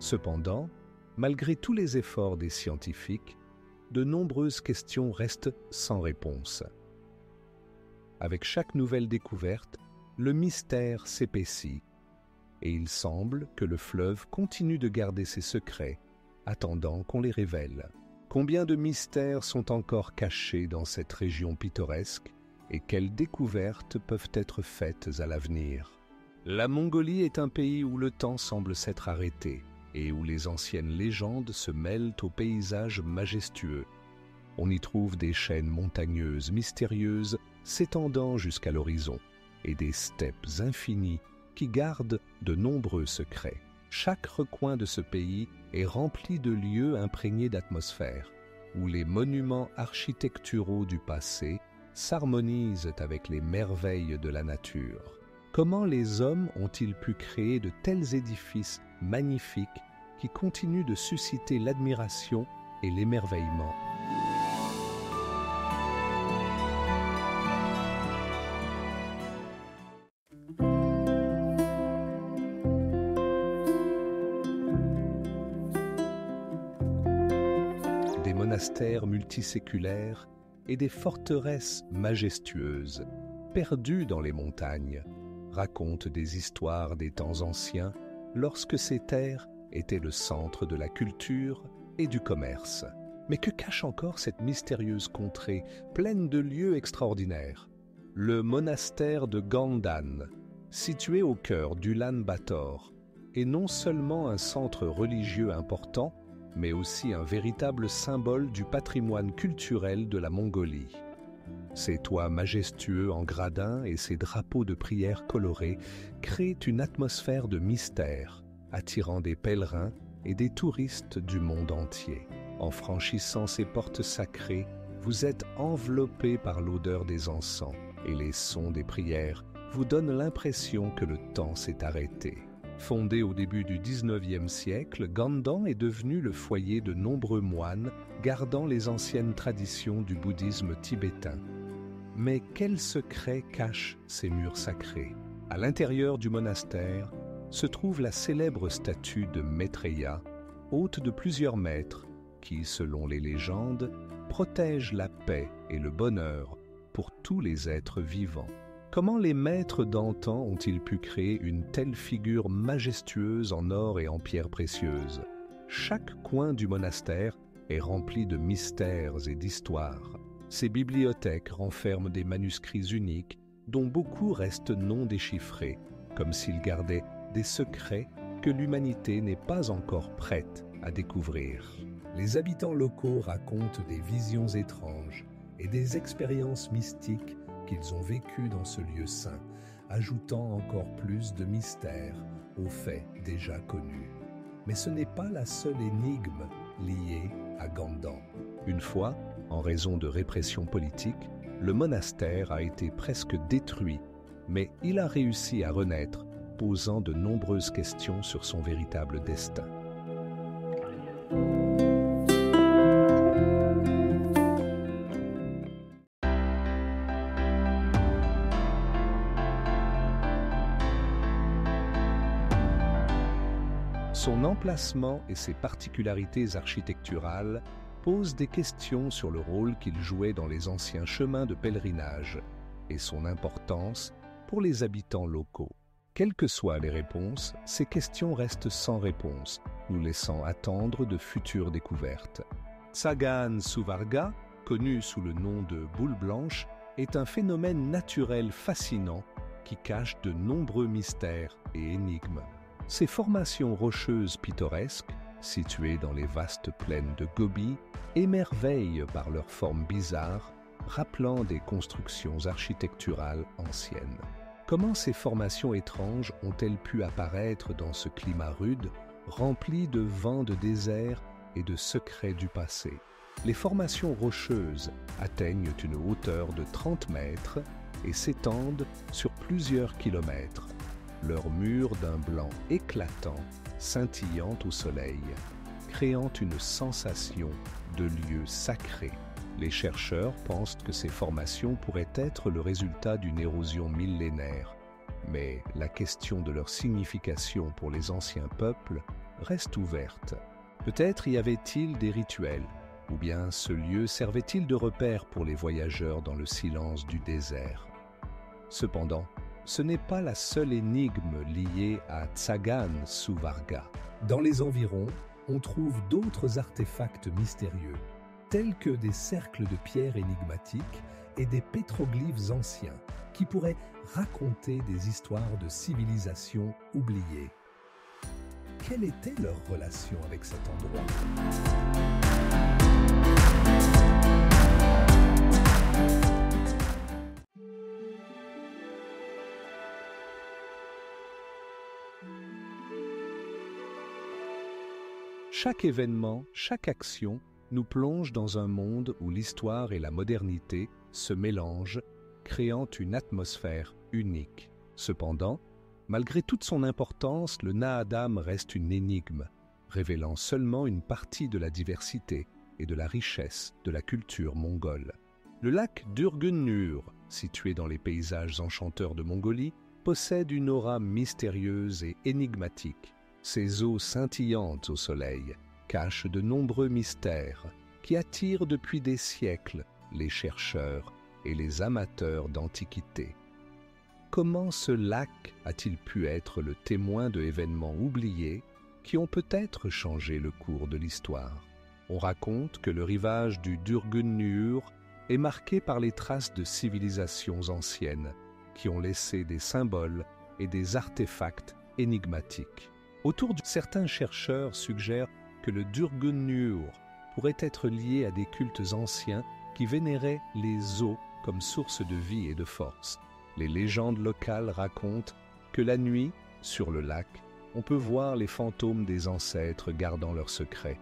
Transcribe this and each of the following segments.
Cependant, malgré tous les efforts des scientifiques, de nombreuses questions restent sans réponse. Avec chaque nouvelle découverte, le mystère s'épaissit, et il semble que le fleuve continue de garder ses secrets, attendant qu'on les révèle. Combien de mystères sont encore cachés dans cette région pittoresque et quelles découvertes peuvent être faites à l'avenir? La Mongolie est un pays où le temps semble s'être arrêté et où les anciennes légendes se mêlent aux paysages majestueux. On y trouve des chaînes montagneuses mystérieuses s'étendant jusqu'à l'horizon et des steppes infinies qui gardent de nombreux secrets. Chaque recoin de ce pays est rempli de lieux imprégnés d'atmosphère, où les monuments architecturaux du passé s'harmonisent avec les merveilles de la nature. Comment les hommes ont-ils pu créer de tels édifices magnifiques qui continuent de susciter l'admiration et l'émerveillement? Des monastères multiséculaires et des forteresses majestueuses, perdues dans les montagnes, racontent des histoires des temps anciens lorsque ces terres étaient le centre de la culture et du commerce. Mais que cache encore cette mystérieuse contrée pleine de lieux extraordinaires? Le monastère de Gandan, situé au cœur d'Ulan-Bator, est non seulement un centre religieux important, mais aussi un véritable symbole du patrimoine culturel de la Mongolie. Ses toits majestueux en gradins et ses drapeaux de prière colorés créent une atmosphère de mystère, attirant des pèlerins et des touristes du monde entier. En franchissant ces portes sacrées, vous êtes enveloppé par l'odeur des encens et les sons des prières vous donnent l'impression que le temps s'est arrêté. Fondé au début du XIXe siècle, Gandan est devenu le foyer de nombreux moines gardant les anciennes traditions du bouddhisme tibétain. Mais quels secrets cachent ces murs sacrés? À l'intérieur du monastère se trouve la célèbre statue de Maitreya, haute de plusieurs mètres, qui, selon les légendes, protège la paix et le bonheur pour tous les êtres vivants. Comment les maîtres d'antan ont-ils pu créer une telle figure majestueuse en or et en pierres précieuses? Chaque coin du monastère est rempli de mystères et d'histoires. Ces bibliothèques renferment des manuscrits uniques dont beaucoup restent non déchiffrés, comme s'ils gardaient des secrets que l'humanité n'est pas encore prête à découvrir. Les habitants locaux racontent des visions étranges et des expériences mystiques qu'ils ont vécues dans ce lieu saint, ajoutant encore plus de mystère aux faits déjà connus. Mais ce n'est pas la seule énigme liée à Gandan. Une fois, en raison de répression politique, le monastère a été presque détruit, mais il a réussi à renaître, posant de nombreuses questions sur son véritable destin. Son emplacement et ses particularités architecturales posent des questions sur le rôle qu'il jouait dans les anciens chemins de pèlerinage et son importance pour les habitants locaux. Quelles que soient les réponses, ces questions restent sans réponse, nous laissant attendre de futures découvertes. Tsagaan Suvarga, connu sous le nom de boule blanche, est un phénomène naturel fascinant qui cache de nombreux mystères et énigmes. Ces formations rocheuses pittoresques, situées dans les vastes plaines de Gobi, émerveillent par leurs formes bizarres, rappelant des constructions architecturales anciennes. Comment ces formations étranges ont-elles pu apparaître dans ce climat rude, rempli de vents de désert et de secrets du passé? Les formations rocheuses atteignent une hauteur de 30 mètres et s'étendent sur plusieurs kilomètres. Leurs murs d'un blanc éclatant, scintillant au soleil, créant une sensation de lieu sacré. Les chercheurs pensent que ces formations pourraient être le résultat d'une érosion millénaire, mais la question de leur signification pour les anciens peuples reste ouverte. Peut-être y avait-il des rituels, ou bien ce lieu servait-il de repère pour les voyageurs dans le silence du désert. Cependant, ce n'est pas la seule énigme liée à Tsagan Suvarga. Dans les environs, on trouve d'autres artefacts mystérieux, tels que des cercles de pierres énigmatiques et des pétroglyphes anciens, qui pourraient raconter des histoires de civilisations oubliées. Quelle était leur relation avec cet endroit ? Chaque événement, chaque action nous plonge dans un monde où l'histoire et la modernité se mélangent, créant une atmosphère unique. Cependant, malgré toute son importance, le Naadam reste une énigme, révélant seulement une partie de la diversité et de la richesse de la culture mongole. Le lac d'Urgunnur, situé dans les paysages enchanteurs de Mongolie, possède une aura mystérieuse et énigmatique. Ses eaux scintillantes au soleil cachent de nombreux mystères qui attirent depuis des siècles les chercheurs et les amateurs d'antiquité. Comment ce lac a-t-il pu être le témoin d'événements oubliés qui ont peut-être changé le cours de l'histoire? On raconte que le rivage du Durgunnur est marqué par les traces de civilisations anciennes qui ont laissé des symboles et des artefacts énigmatiques. Certains chercheurs suggèrent que le Durgunnur pourrait être lié à des cultes anciens qui vénéraient les eaux comme source de vie et de force. Les légendes locales racontent que la nuit, sur le lac, on peut voir les fantômes des ancêtres gardant leurs secrets.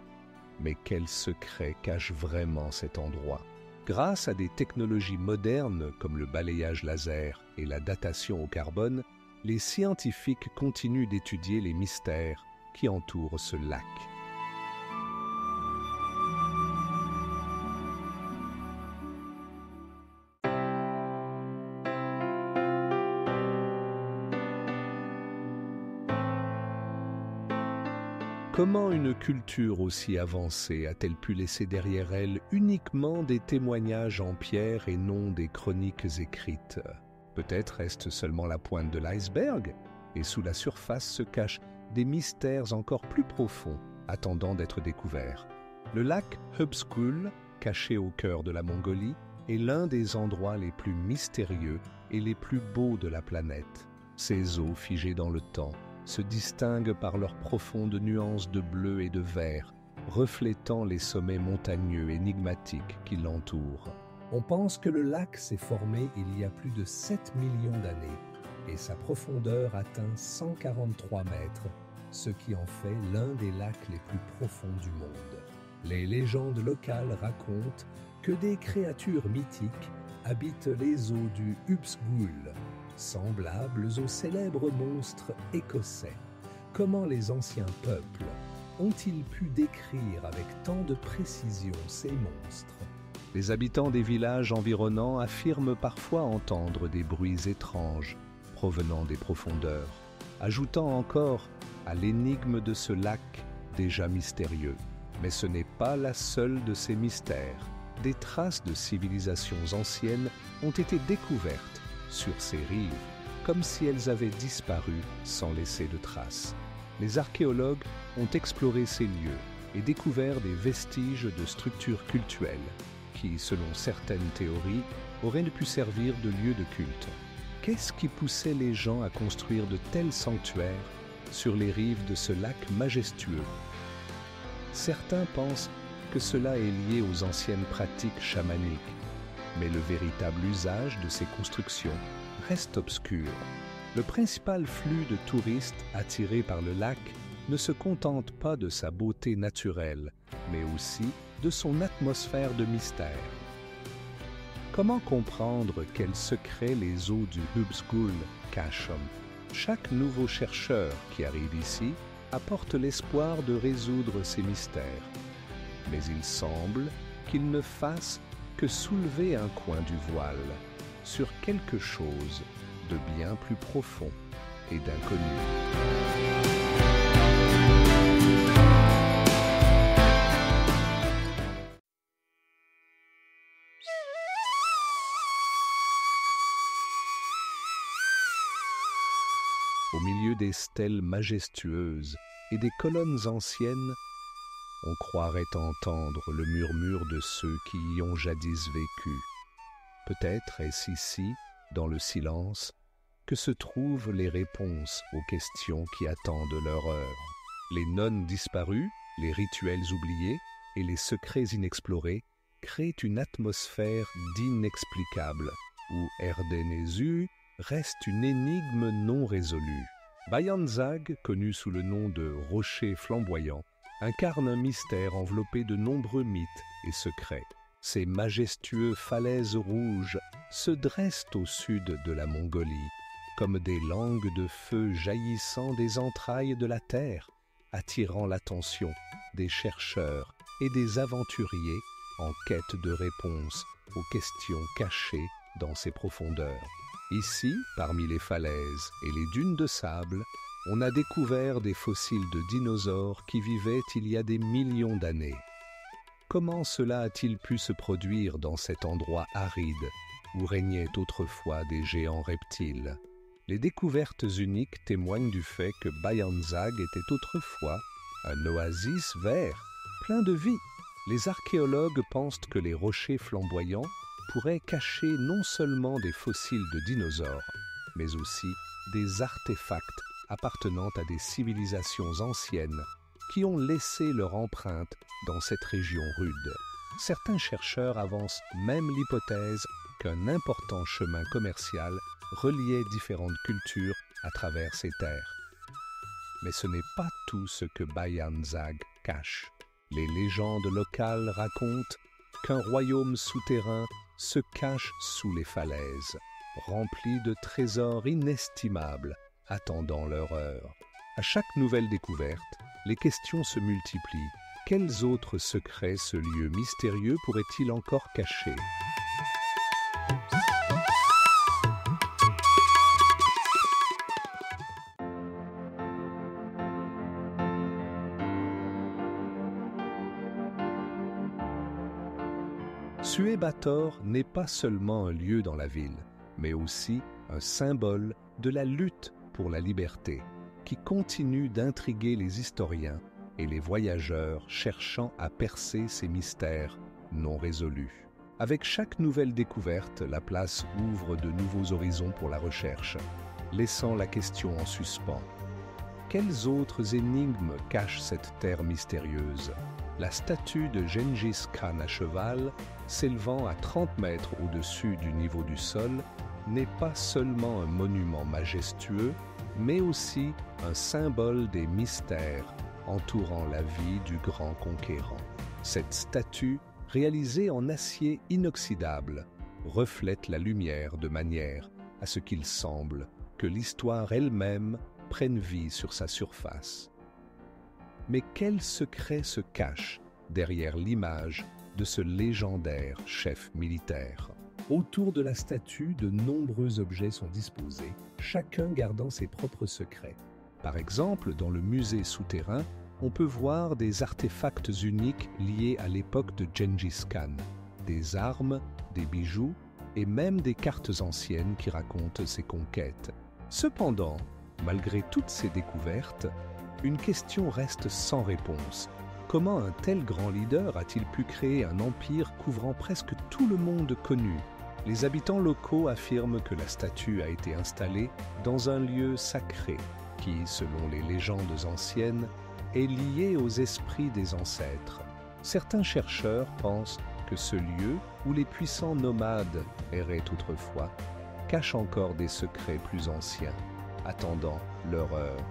Mais quels secrets cache vraiment cet endroit? Grâce à des technologies modernes comme le balayage laser et la datation au carbone, les scientifiques continuent d'étudier les mystères qui entourent ce lac. Comment une culture aussi avancée a-t-elle pu laisser derrière elle uniquement des témoignages en pierre et non des chroniques écrites? Peut-être reste seulement la pointe de l'iceberg, et sous la surface se cachent des mystères encore plus profonds, attendant d'être découverts. Le lac Hubskul, caché au cœur de la Mongolie, est l'un des endroits les plus mystérieux et les plus beaux de la planète. Ses eaux figées dans le temps se distinguent par leurs profondes nuances de bleu et de vert, reflétant les sommets montagneux énigmatiques qui l'entourent. On pense que le lac s'est formé il y a plus de 7 millions d'années et sa profondeur atteint 143 mètres, ce qui en fait l'un des lacs les plus profonds du monde. Les légendes locales racontent que des créatures mythiques habitent les eaux du Hubsgul, semblables aux célèbres monstres écossais. Comment les anciens peuples ont-ils pu décrire avec tant de précision ces monstres? Les habitants des villages environnants affirment parfois entendre des bruits étranges provenant des profondeurs, ajoutant encore à l'énigme de ce lac déjà mystérieux. Mais ce n'est pas la seule de ces mystères. Des traces de civilisations anciennes ont été découvertes sur ces rives, comme si elles avaient disparu sans laisser de traces. Les archéologues ont exploré ces lieux et découvert des vestiges de structures cultuelles qui, selon certaines théories, auraient pu servir de lieu de culte. Qu'est-ce qui poussait les gens à construire de tels sanctuaires sur les rives de ce lac majestueux? Certains pensent que cela est lié aux anciennes pratiques chamaniques, mais le véritable usage de ces constructions reste obscur. Le principal flux de touristes attirés par le lac ne se contente pas de sa beauté naturelle, mais aussi de son atmosphère de mystère. Comment comprendre quels secrets les eaux du Hubsgul cachent? Chaque nouveau chercheur qui arrive ici apporte l'espoir de résoudre ces mystères. Mais il semble qu'il ne fasse que soulever un coin du voile sur quelque chose de bien plus profond et d'inconnu. Au milieu des stèles majestueuses et des colonnes anciennes, on croirait entendre le murmure de ceux qui y ont jadis vécu. Peut-être est-ce ici, dans le silence, que se trouvent les réponses aux questions qui attendent leur heure. Les nonnes disparues, les rituels oubliés et les secrets inexplorés créent une atmosphère d'inexplicable, où Erdenézu reste une énigme non résolue. Bayand Zag, connu sous le nom de rocher flamboyant, incarne un mystère enveloppé de nombreux mythes et secrets. Ces majestueux falaises rouges se dressent au sud de la Mongolie, comme des langues de feu jaillissant des entrailles de la terre, attirant l'attention des chercheurs et des aventuriers en quête de réponses aux questions cachées dans ces profondeurs. Ici, parmi les falaises et les dunes de sable, on a découvert des fossiles de dinosaures qui vivaient il y a des millions d'années. Comment cela a-t-il pu se produire dans cet endroit aride où régnaient autrefois des géants reptiles? Les découvertes uniques témoignent du fait que Bayand Zag était autrefois un oasis vert, plein de vie. Les archéologues pensent que les rochers flamboyants pourraient cacher non seulement des fossiles de dinosaures, mais aussi des artefacts appartenant à des civilisations anciennes qui ont laissé leur empreinte dans cette région rude. Certains chercheurs avancent même l'hypothèse qu'un important chemin commercial reliait différentes cultures à travers ces terres. Mais ce n'est pas tout ce que Bayand Zag cache. Les légendes locales racontent qu'un royaume souterrain se cache sous les falaises, rempli de trésors inestimables, attendant leur heure. À chaque nouvelle découverte, les questions se multiplient. Quels autres secrets ce lieu mystérieux pourrait-il encore cacher? Suebator n'est pas seulement un lieu dans la ville, mais aussi un symbole de la lutte pour la liberté, qui continue d'intriguer les historiens et les voyageurs cherchant à percer ces mystères non résolus. Avec chaque nouvelle découverte, la place ouvre de nouveaux horizons pour la recherche, laissant la question en suspens. Quelles autres énigmes cachent cette terre mystérieuse? La statue de Gengis Khan à cheval, s'élevant à 30 mètres au-dessus du niveau du sol, n'est pas seulement un monument majestueux, mais aussi un symbole des mystères entourant la vie du grand conquérant. Cette statue, réalisée en acier inoxydable, reflète la lumière de manière à ce qu'il semble que l'histoire elle-même prenne vie sur sa surface. Mais quel secret se cache derrière l'image de ce légendaire chef militaire? Autour de la statue, de nombreux objets sont disposés, chacun gardant ses propres secrets. Par exemple, dans le musée souterrain, on peut voir des artefacts uniques liés à l'époque de Gengis Khan, des armes, des bijoux et même des cartes anciennes qui racontent ses conquêtes. Cependant, malgré toutes ces découvertes, une question reste sans réponse. Comment un tel grand leader a-t-il pu créer un empire couvrant presque tout le monde connu? Les habitants locaux affirment que la statue a été installée dans un lieu sacré qui, selon les légendes anciennes, est lié aux esprits des ancêtres. Certains chercheurs pensent que ce lieu où les puissants nomades erraient autrefois cache encore des secrets plus anciens, attendant leur heure.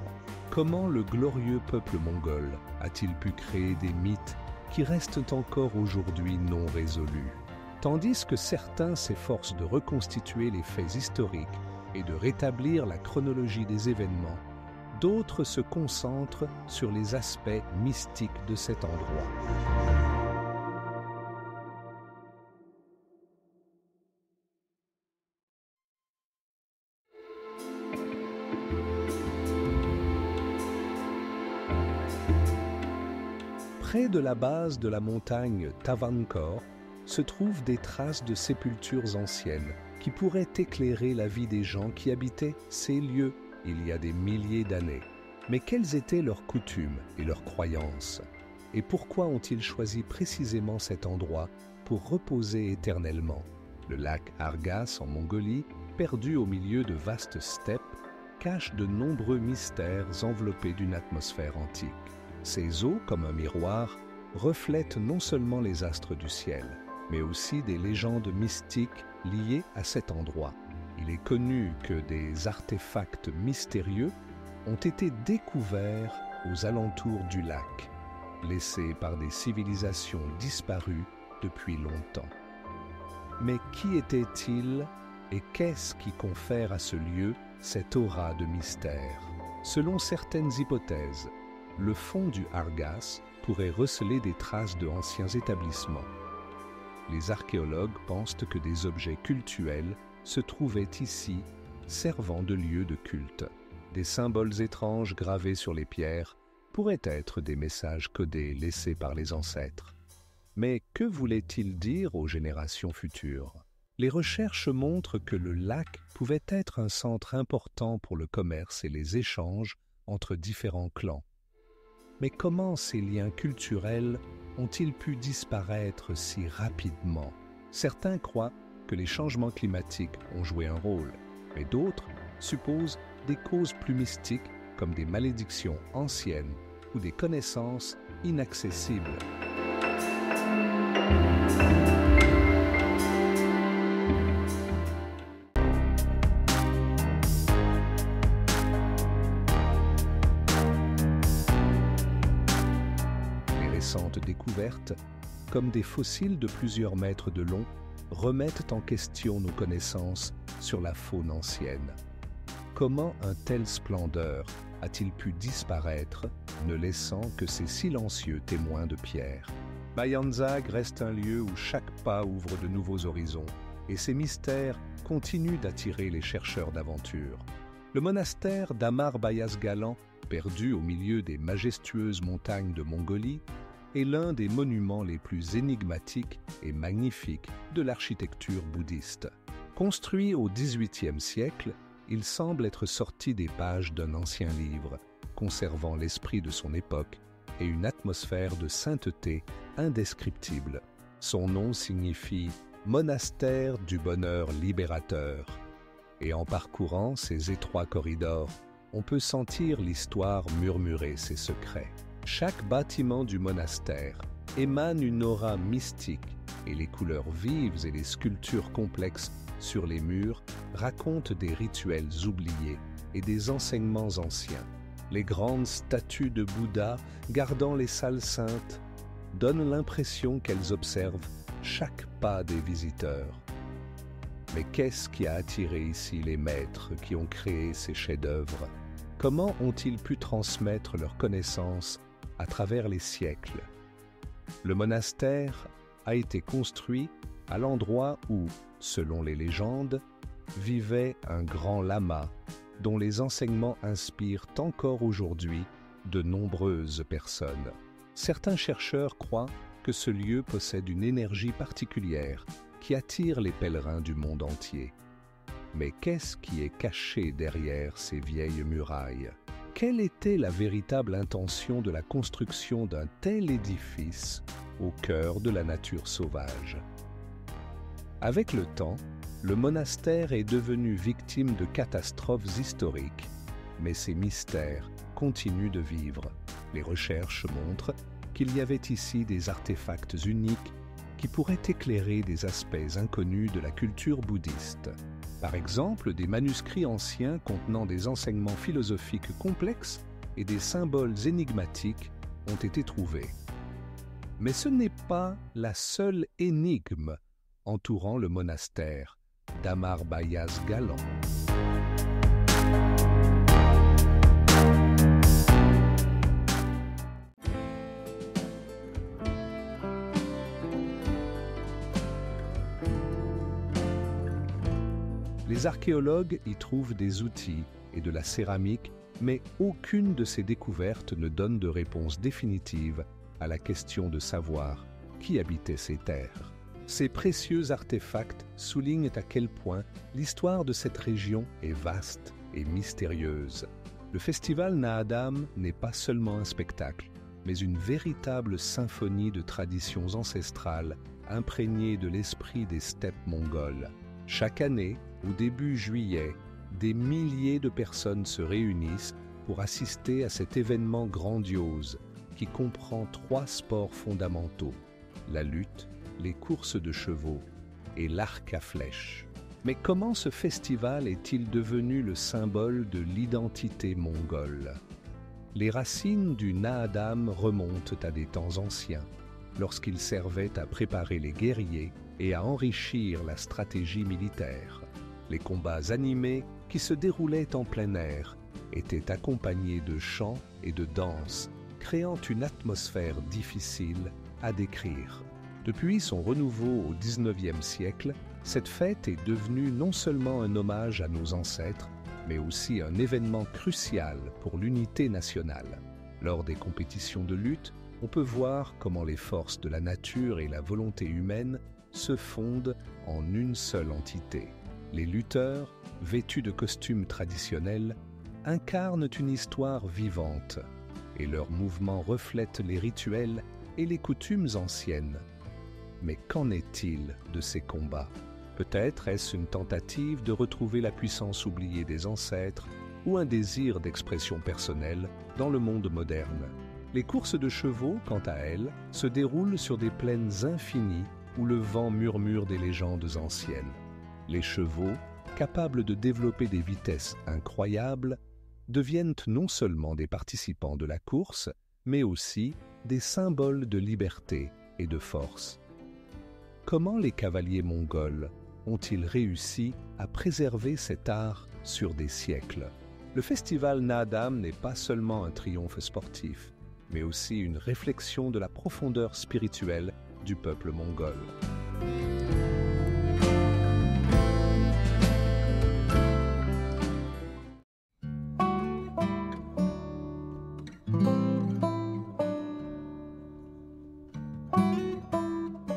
Comment le glorieux peuple mongol a-t-il pu créer des mythes qui restent encore aujourd'hui non résolus? Tandis que certains s'efforcent de reconstituer les faits historiques et de rétablir la chronologie des événements, d'autres se concentrent sur les aspects mystiques de cet endroit. Près de la base de la montagne Tavankor se trouvent des traces de sépultures anciennes qui pourraient éclairer la vie des gens qui habitaient ces lieux il y a des milliers d'années. Mais quelles étaient leurs coutumes et leurs croyances? Et pourquoi ont-ils choisi précisément cet endroit pour reposer éternellement? Le lac Argas en Mongolie, perdu au milieu de vastes steppes, cache de nombreux mystères enveloppés d'une atmosphère antique. Ces eaux, comme un miroir, reflètent non seulement les astres du ciel, mais aussi des légendes mystiques liées à cet endroit. Il est connu que des artefacts mystérieux ont été découverts aux alentours du lac, laissés par des civilisations disparues depuis longtemps. Mais qui était-il et qu'est-ce qui confère à ce lieu cette aura de mystère? Selon certaines hypothèses, le fond du Argas pourrait receler des traces de anciens établissements. Les archéologues pensent que des objets cultuels se trouvaient ici, servant de lieu de culte. Des symboles étranges gravés sur les pierres pourraient être des messages codés laissés par les ancêtres. Mais que voulait-il dire aux générations futures? Les recherches montrent que le lac pouvait être un centre important pour le commerce et les échanges entre différents clans. Mais comment ces liens culturels ont-ils pu disparaître si rapidement? Certains croient que les changements climatiques ont joué un rôle, mais d'autres supposent des causes plus mystiques comme des malédictions anciennes ou des connaissances inaccessibles. Les récentes découvertes, comme des fossiles de plusieurs mètres de long, remettent en question nos connaissances sur la faune ancienne. Comment un tel splendeur a-t-il pu disparaître, ne laissant que ces silencieux témoins de pierre? Bayanzag reste un lieu où chaque pas ouvre de nouveaux horizons, et ses mystères continuent d'attirer les chercheurs d'aventure. Le monastère d'Amar Bayazgalan, perdu au milieu des majestueuses montagnes de Mongolie, est l'un des monuments les plus énigmatiques et magnifiques de l'architecture bouddhiste. Construit au XVIIIe siècle, il semble être sorti des pages d'un ancien livre, conservant l'esprit de son époque et une atmosphère de sainteté indescriptible. Son nom signifie « monastère du bonheur libérateur » et en parcourant ces étroits corridors, on peut sentir l'histoire murmurer ses secrets. Chaque bâtiment du monastère émane une aura mystique et les couleurs vives et les sculptures complexes sur les murs racontent des rituels oubliés et des enseignements anciens. Les grandes statues de Bouddha gardant les salles saintes donnent l'impression qu'elles observent chaque pas des visiteurs. Mais qu'est-ce qui a attiré ici les maîtres qui ont créé ces chefs-d'œuvre? Comment ont-ils pu transmettre leurs connaissances à travers les siècles? Le monastère a été construit à l'endroit où, selon les légendes, vivait un grand lama dont les enseignements inspirent encore aujourd'hui de nombreuses personnes. Certains chercheurs croient que ce lieu possède une énergie particulière qui attire les pèlerins du monde entier. Mais qu'est-ce qui est caché derrière ces vieilles murailles? Quelle était la véritable intention de la construction d'un tel édifice au cœur de la nature sauvage? Avec le temps, le monastère est devenu victime de catastrophes historiques, mais ces mystères continuent de vivre. Les recherches montrent qu'il y avait ici des artefacts uniques qui pourraient éclairer des aspects inconnus de la culture bouddhiste. Par exemple, des manuscrits anciens contenant des enseignements philosophiques complexes et des symboles énigmatiques ont été trouvés. Mais ce n'est pas la seule énigme entourant le monastère d'Amar Bayazgalan. Les archéologues y trouvent des outils et de la céramique, mais aucune de ces découvertes ne donne de réponse définitive à la question de savoir qui habitait ces terres. Ces précieux artefacts soulignent à quel point l'histoire de cette région est vaste et mystérieuse. Le festival Naadam n'est pas seulement un spectacle, mais une véritable symphonie de traditions ancestrales imprégnées de l'esprit des steppes mongoles. Chaque année, au début juillet, des milliers de personnes se réunissent pour assister à cet événement grandiose qui comprend 3 sports fondamentaux: la lutte, les courses de chevaux et l'arc à flèches. Mais comment ce festival est-il devenu le symbole de l'identité mongole? Les racines du Naadam remontent à des temps anciens, lorsqu'il servait à préparer les guerriers et à enrichir la stratégie militaire. Les combats animés qui se déroulaient en plein air étaient accompagnés de chants et de danses, créant une atmosphère difficile à décrire. Depuis son renouveau au XIXe siècle, cette fête est devenue non seulement un hommage à nos ancêtres, mais aussi un événement crucial pour l'unité nationale. Lors des compétitions de lutte, on peut voir comment les forces de la nature et la volonté humaine se fondent en une seule entité. Les lutteurs, vêtus de costumes traditionnels, incarnent une histoire vivante, et leurs mouvements reflètent les rituels et les coutumes anciennes. Mais qu'en est-il de ces combats? Peut-être est-ce une tentative de retrouver la puissance oubliée des ancêtres ou un désir d'expression personnelle dans le monde moderne. Les courses de chevaux, quant à elles, se déroulent sur des plaines infinies où le vent murmure des légendes anciennes. Les chevaux, capables de développer des vitesses incroyables, deviennent non seulement des participants de la course, mais aussi des symboles de liberté et de force. Comment les cavaliers mongols ont-ils réussi à préserver cet art sur des siècles? Le festival Naadam n'est pas seulement un triomphe sportif, mais aussi une réflexion de la profondeur spirituelle du peuple mongol.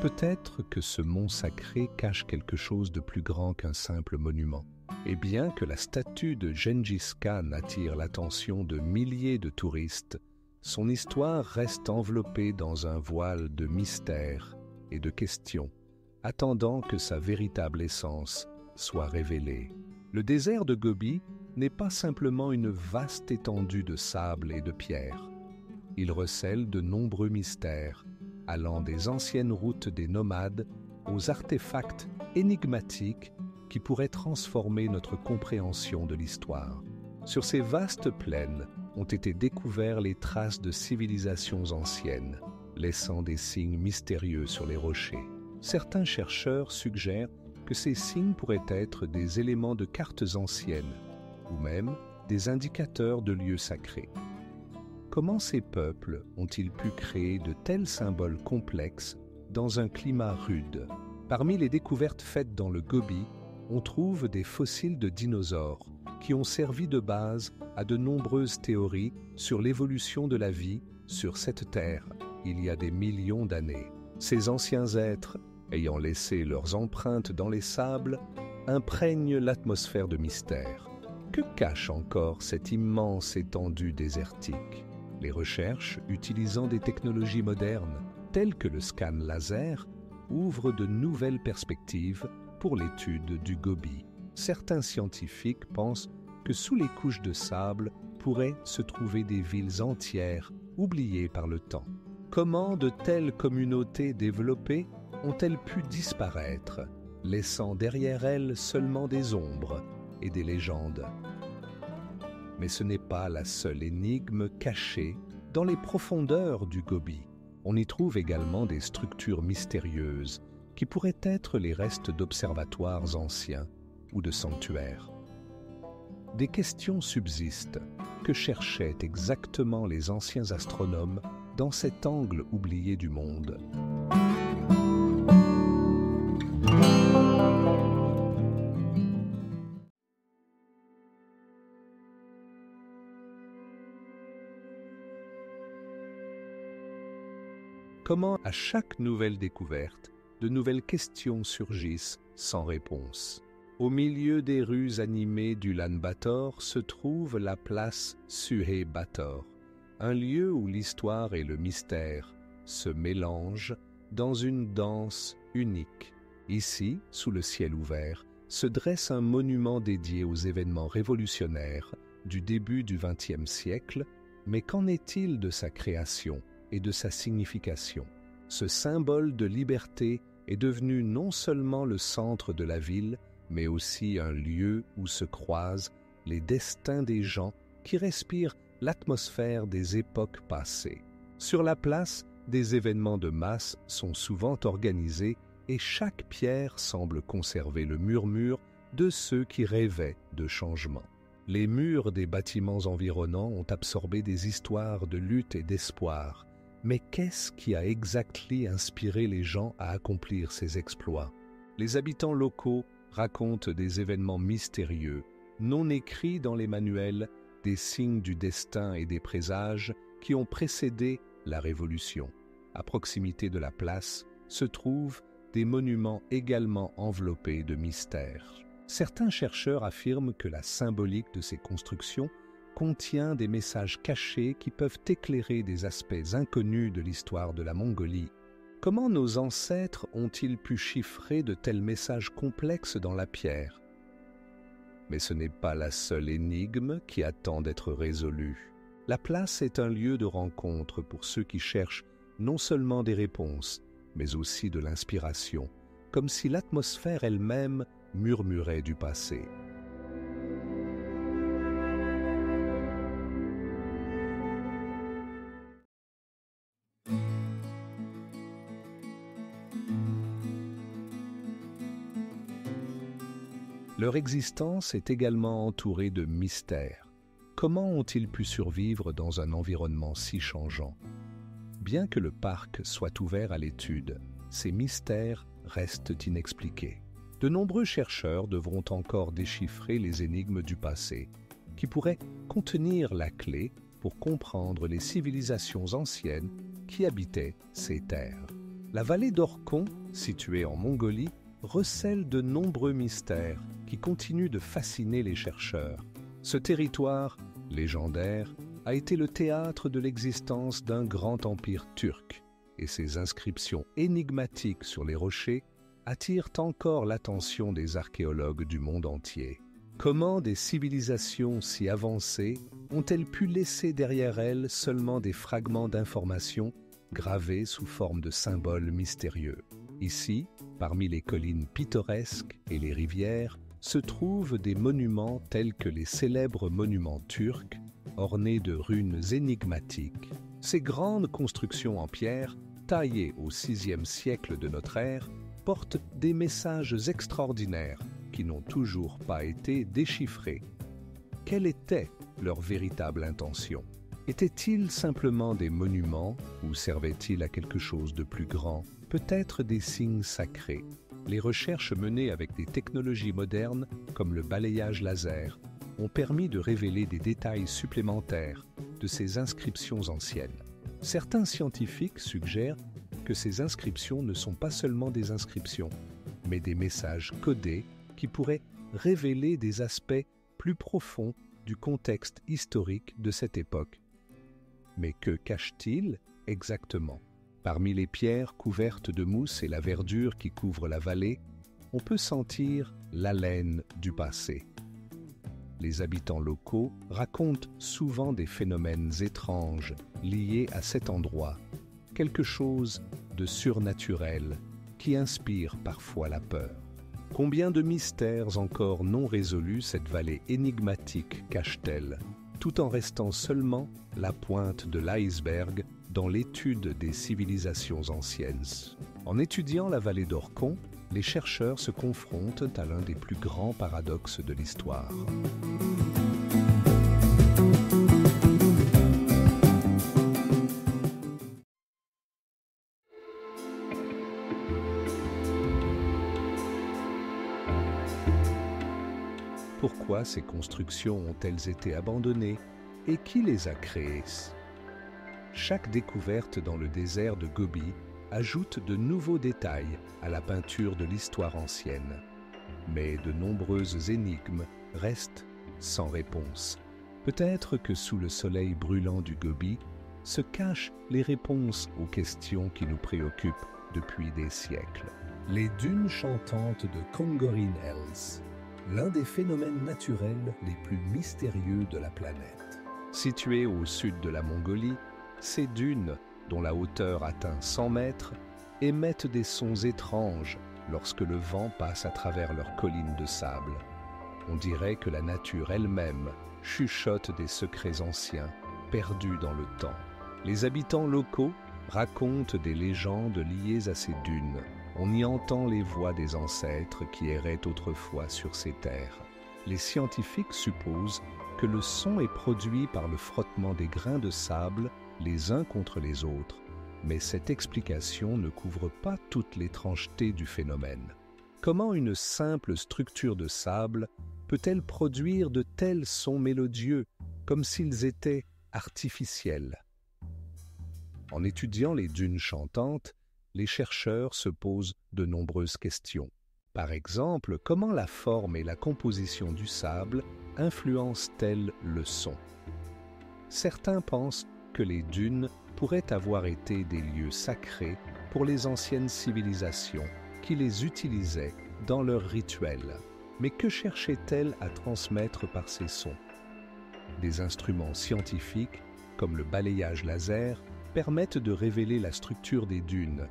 Peut-être que ce mont sacré cache quelque chose de plus grand qu'un simple monument. Et bien que la statue de Gengis Khan attire l'attention de milliers de touristes, son histoire reste enveloppée dans un voile de mystères et de questions, attendant que sa véritable essence soit révélée. Le désert de Gobi n'est pas simplement une vaste étendue de sable et de pierres. Il recèle de nombreux mystères, allant des anciennes routes des nomades aux artefacts énigmatiques qui pourraient transformer notre compréhension de l'histoire. Sur ces vastes plaines ont été découverts les traces de civilisations anciennes, laissant des signes mystérieux sur les rochers. Certains chercheurs suggèrent que ces signes pourraient être des éléments de cartes anciennes, ou même des indicateurs de lieux sacrés. Comment ces peuples ont-ils pu créer de tels symboles complexes dans un climat rude? Parmi les découvertes faites dans le Gobi, on trouve des fossiles de dinosaures qui ont servi de base à de nombreuses théories sur l'évolution de la vie sur cette terre il y a des millions d'années. Ces anciens êtres, ayant laissé leurs empreintes dans les sables, imprègnent l'atmosphère de mystère. Que cache encore cette immense étendue désertique? Les recherches utilisant des technologies modernes, telles que le scan laser, ouvrent de nouvelles perspectives pour l'étude du Gobi. Certains scientifiques pensent que sous les couches de sable pourraient se trouver des villes entières oubliées par le temps. Comment de telles communautés développées ont-elles pu disparaître, laissant derrière elles seulement des ombres et des légendes? Mais ce n'est pas la seule énigme cachée dans les profondeurs du Gobi. On y trouve également des structures mystérieuses qui pourraient être les restes d'observatoires anciens ou de sanctuaires. Des questions subsistent. Que cherchaient exactement les anciens astronomes dans cet angle oublié du monde? Comment, à chaque nouvelle découverte, de nouvelles questions surgissent sans réponse. Au milieu des rues animées d'Ulan-Bator se trouve la place Suhe-Bator, un lieu où l'histoire et le mystère se mélangent dans une danse unique. Ici, sous le ciel ouvert, se dresse un monument dédié aux événements révolutionnaires du début du XXe siècle, mais qu'en est-il de sa création et de sa signification? Ce symbole de liberté est devenu non seulement le centre de la ville, mais aussi un lieu où se croisent les destins des gens qui respirent l'atmosphère des époques passées. Sur la place, des événements de masse sont souvent organisés et chaque pierre semble conserver le murmure de ceux qui rêvaient de changement. Les murs des bâtiments environnants ont absorbé des histoires de lutte et d'espoir. Mais qu'est-ce qui a exactement inspiré les gens à accomplir ces exploits? Les habitants locaux racontent des événements mystérieux, non écrits dans les manuels, des signes du destin et des présages qui ont précédé la Révolution. À proximité de la place se trouvent des monuments également enveloppés de mystères. Certains chercheurs affirment que la symbolique de ces constructions contient des messages cachés qui peuvent éclairer des aspects inconnus de l'histoire de la Mongolie. Comment nos ancêtres ont-ils pu chiffrer de tels messages complexes dans la pierre? Mais ce n'est pas la seule énigme qui attend d'être résolue. La place est un lieu de rencontre pour ceux qui cherchent non seulement des réponses, mais aussi de l'inspiration, comme si l'atmosphère elle-même murmurait du passé. Leur existence est également entourée de mystères. Comment ont-ils pu survivre dans un environnement si changeant? Bien que le parc soit ouvert à l'étude, ces mystères restent inexpliqués. De nombreux chercheurs devront encore déchiffrer les énigmes du passé, qui pourraient contenir la clé pour comprendre les civilisations anciennes qui habitaient ces terres. La vallée d'Orkhon, située en Mongolie, recèle de nombreux mystères qui continuent de fasciner les chercheurs. Ce territoire, légendaire, a été le théâtre de l'existence d'un grand empire turc, et ses inscriptions énigmatiques sur les rochers attirent encore l'attention des archéologues du monde entier. Comment des civilisations si avancées ont-elles pu laisser derrière elles seulement des fragments d'informations gravés sous forme de symboles mystérieux? Ici, parmi les collines pittoresques et les rivières, se trouvent des monuments tels que les célèbres monuments turcs, ornés de runes énigmatiques. Ces grandes constructions en pierre, taillées au VIe siècle de notre ère, portent des messages extraordinaires qui n'ont toujours pas été déchiffrés. Quelle était leur véritable intention? Étaient-ils simplement des monuments ou servaient-ils à quelque chose de plus grand, peut-être des signes sacrés? Les recherches menées avec des technologies modernes, comme le balayage laser, ont permis de révéler des détails supplémentaires de ces inscriptions anciennes. Certains scientifiques suggèrent que ces inscriptions ne sont pas seulement des inscriptions, mais des messages codés qui pourraient révéler des aspects plus profonds du contexte historique de cette époque. Mais que cachent-ils exactement? Parmi les pierres couvertes de mousse et la verdure qui couvre la vallée, on peut sentir l'haleine du passé. Les habitants locaux racontent souvent des phénomènes étranges liés à cet endroit, quelque chose de surnaturel qui inspire parfois la peur. Combien de mystères encore non résolus cette vallée énigmatique cache-t-elle, tout en restant seulement la pointe de l'iceberg dans l'étude des civilisations anciennes. En étudiant la vallée d'Orkhon, les chercheurs se confrontent à l'un des plus grands paradoxes de l'histoire. Pourquoi ces constructions ont-elles été abandonnées et qui les a créées? Chaque découverte dans le désert de Gobi ajoute de nouveaux détails à la peinture de l'histoire ancienne. Mais de nombreuses énigmes restent sans réponse. Peut-être que sous le soleil brûlant du Gobi se cachent les réponses aux questions qui nous préoccupent depuis des siècles. Les dunes chantantes de Kongorin Hills, l'un des phénomènes naturels les plus mystérieux de la planète. Situées au sud de la Mongolie, ces dunes, dont la hauteur atteint 100 mètres, émettent des sons étranges lorsque le vent passe à travers leurs collines de sable. On dirait que la nature elle-même chuchote des secrets anciens, perdus dans le temps. Les habitants locaux racontent des légendes liées à ces dunes. On y entend les voix des ancêtres qui erraient autrefois sur ces terres. Les scientifiques supposent que le son est produit par le frottement des grains de sable les uns contre les autres, mais cette explication ne couvre pas toute l'étrangeté du phénomène. Comment une simple structure de sable peut-elle produire de tels sons mélodieux, comme s'ils étaient artificiels? En étudiant les dunes chantantes, les chercheurs se posent de nombreuses questions. Par exemple, comment la forme et la composition du sable influencent-elles le son? Certains pensent que les dunes pourraient avoir été des lieux sacrés pour les anciennes civilisations qui les utilisaient dans leurs rituels. Mais que cherchaient-elles à transmettre par ces sons? Des instruments scientifiques, comme le balayage laser, permettent de révéler la structure des dunes,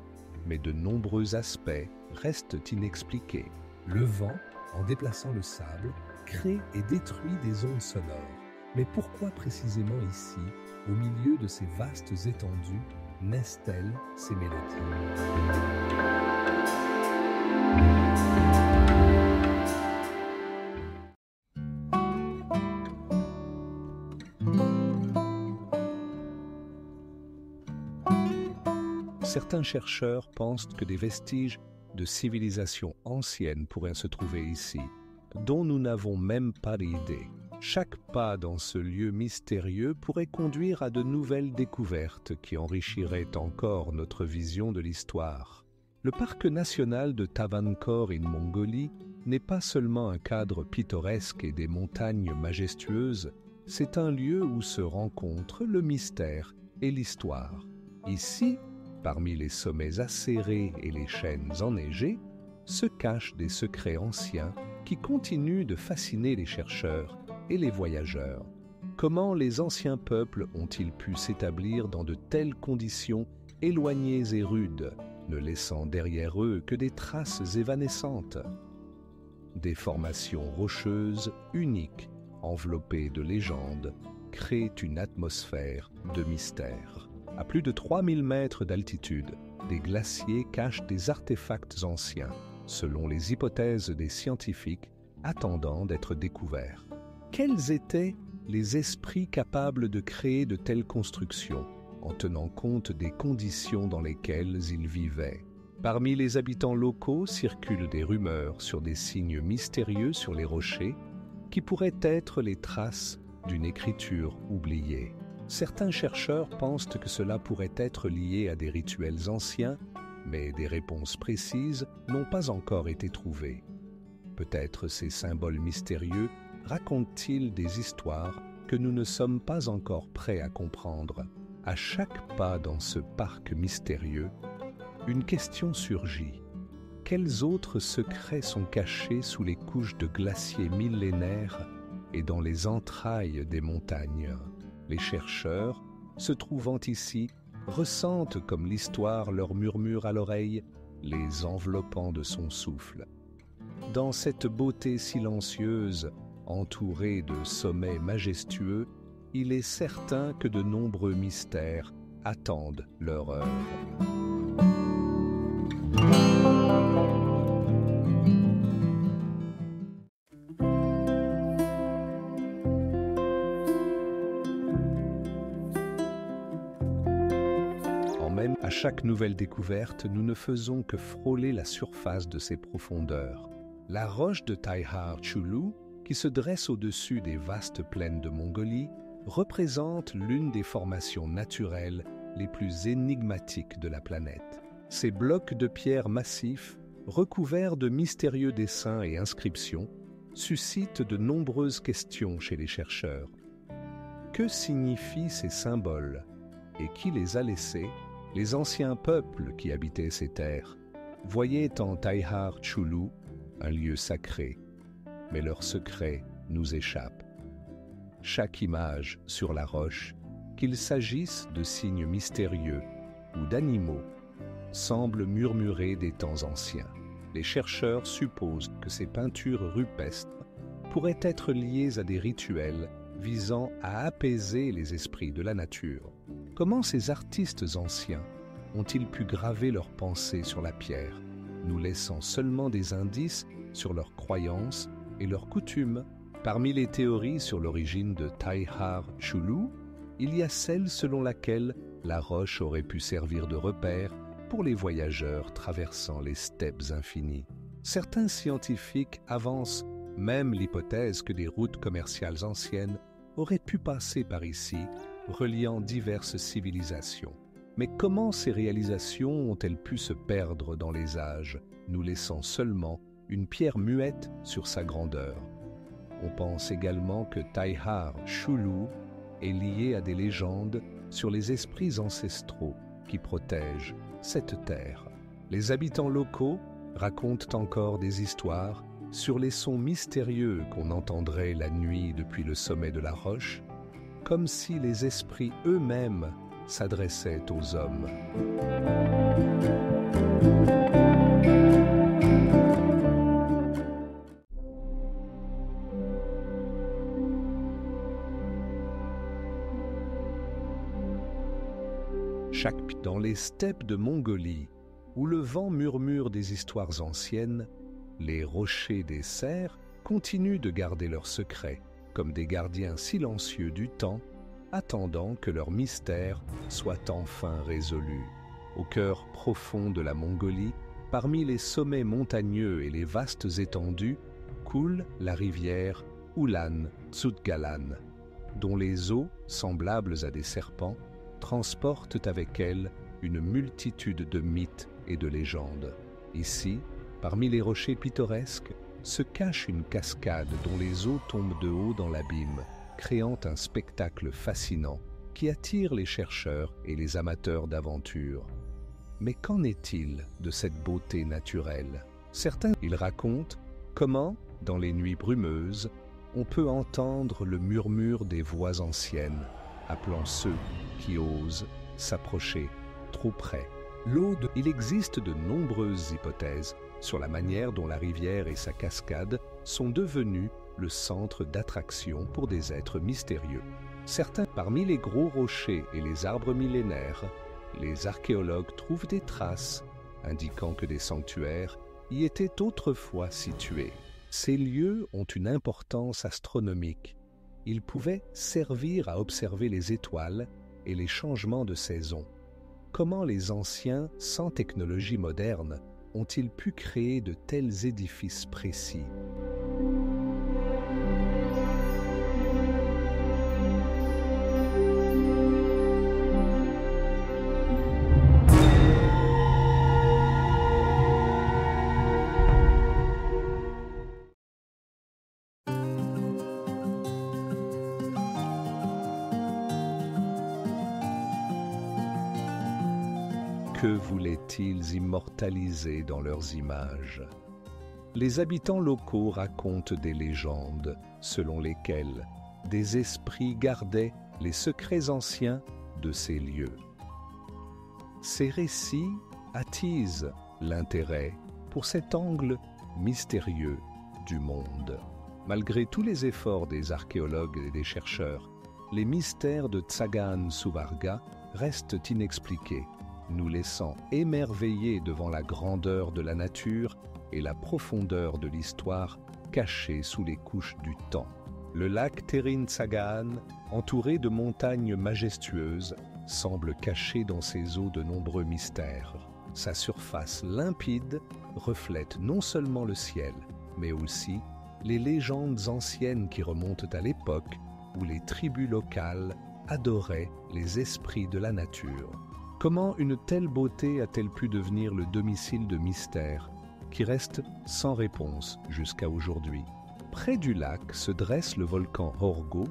mais de nombreux aspects restent inexpliqués. Le vent, en déplaçant le sable, crée et détruit des ondes sonores. Mais pourquoi précisément ici, au milieu de ces vastes étendues, naissent-elles ces mélodies? Certains chercheurs pensent que des vestiges de civilisations anciennes pourraient se trouver ici, dont nous n'avons même pas d'idée. Chaque pas dans ce lieu mystérieux pourrait conduire à de nouvelles découvertes qui enrichiraient encore notre vision de l'histoire. Le parc national de Travancore en Mongolie n'est pas seulement un cadre pittoresque et des montagnes majestueuses, c'est un lieu où se rencontrent le mystère et l'histoire. Ici, parmi les sommets acérés et les chaînes enneigées, se cachent des secrets anciens qui continuent de fasciner les chercheurs et les voyageurs. Comment les anciens peuples ont-ils pu s'établir dans de telles conditions éloignées et rudes, ne laissant derrière eux que des traces évanescentes? Des formations rocheuses uniques, enveloppées de légendes, créent une atmosphère de mystère. À plus de 3000 mètres d'altitude, des glaciers cachent des artefacts anciens, selon les hypothèses des scientifiques attendant d'être découverts. Quels étaient les esprits capables de créer de telles constructions, en tenant compte des conditions dans lesquelles ils vivaient? Parmi les habitants locaux circulent des rumeurs sur des signes mystérieux sur les rochers, qui pourraient être les traces d'une écriture oubliée. Certains chercheurs pensent que cela pourrait être lié à des rituels anciens, mais des réponses précises n'ont pas encore été trouvées. Peut-être ces symboles mystérieux racontent-ils des histoires que nous ne sommes pas encore prêts à comprendre. À chaque pas dans ce parc mystérieux, une question surgit. Quels autres secrets sont cachés sous les couches de glaciers millénaires et dans les entrailles des montagnes? Les chercheurs, se trouvant ici, ressentent comme l'histoire leur murmure à l'oreille, les enveloppant de son souffle. Dans cette beauté silencieuse, entourée de sommets majestueux, il est certain que de nombreux mystères attendent leur heure. Même à chaque nouvelle découverte, nous ne faisons que frôler la surface de ces profondeurs. La roche de Taihar Chulu, qui se dresse au-dessus des vastes plaines de Mongolie, représente l'une des formations naturelles les plus énigmatiques de la planète. Ces blocs de pierre massifs, recouverts de mystérieux dessins et inscriptions, suscitent de nombreuses questions chez les chercheurs. Que signifient ces symboles et qui les a laissés? Les anciens peuples qui habitaient ces terres voyaient en Taihar Chulu un lieu sacré, mais leur secret nous échappe. Chaque image sur la roche, qu'il s'agisse de signes mystérieux ou d'animaux, semble murmurer des temps anciens. Les chercheurs supposent que ces peintures rupestres pourraient être liées à des rituels visant à apaiser les esprits de la nature. Comment ces artistes anciens ont-ils pu graver leurs pensées sur la pierre, nous laissant seulement des indices sur leurs croyances et leurs coutumes? Parmi les théories sur l'origine de Taihar Chulu, il y a celle selon laquelle la roche aurait pu servir de repère pour les voyageurs traversant les steppes infinies. Certains scientifiques avancent même l'hypothèse que des routes commerciales anciennes auraient pu passer par ici, reliant diverses civilisations. Mais comment ces réalisations ont-elles pu se perdre dans les âges, nous laissant seulement une pierre muette sur sa grandeur? On pense également que Taihar Chulu est lié à des légendes sur les esprits ancestraux qui protègent cette terre. Les habitants locaux racontent encore des histoires sur les sons mystérieux qu'on entendrait la nuit depuis le sommet de la roche, comme si les esprits eux-mêmes s'adressaient aux hommes. Dans les steppes de Mongolie, où le vent murmure des histoires anciennes, les rochers des cerfs continuent de garder leurs secrets, comme des gardiens silencieux du temps, attendant que leur mystère soit enfin résolu. Au cœur profond de la Mongolie, parmi les sommets montagneux et les vastes étendues, coule la rivière Ulan Tsutgalan, dont les eaux, semblables à des serpents, transportent avec elles une multitude de mythes et de légendes. Ici, parmi les rochers pittoresques, se cache une cascade dont les eaux tombent de haut dans l'abîme, créant un spectacle fascinant qui attire les chercheurs et les amateurs d'aventure. Mais qu'en est-il de cette beauté naturelle? Certains ils racontent comment, dans les nuits brumeuses, on peut entendre le murmure des voix anciennes, appelant ceux qui osent s'approcher trop près. Il existe de nombreuses hypothèses sur la manière dont la rivière et sa cascade sont devenues le centre d'attraction pour des êtres mystérieux. Certains, parmi les gros rochers et les arbres millénaires, les archéologues trouvent des traces indiquant que des sanctuaires y étaient autrefois situés. Ces lieux ont une importance astronomique. Ils pouvaient servir à observer les étoiles et les changements de saison. Comment les anciens, sans technologie moderne, ont-ils pu créer de tels édifices précis? Que voulaient-ils immortaliser dans leurs images? Les habitants locaux racontent des légendes selon lesquelles des esprits gardaient les secrets anciens de ces lieux. Ces récits attisent l'intérêt pour cet angle mystérieux du monde. Malgré tous les efforts des archéologues et des chercheurs, les mystères de Tsagaan Suvarga restent inexpliqués, nous laissant émerveillés devant la grandeur de la nature et la profondeur de l'histoire cachée sous les couches du temps. Le lac Terin Tsagaan, entouré de montagnes majestueuses, semble cacher dans ses eaux de nombreux mystères. Sa surface limpide reflète non seulement le ciel, mais aussi les légendes anciennes qui remontent à l'époque où les tribus locales adoraient les esprits de la nature. Comment une telle beauté a-t-elle pu devenir le domicile de mystères qui restent sans réponse jusqu'à aujourd'hui? Près du lac se dresse le volcan Horgo,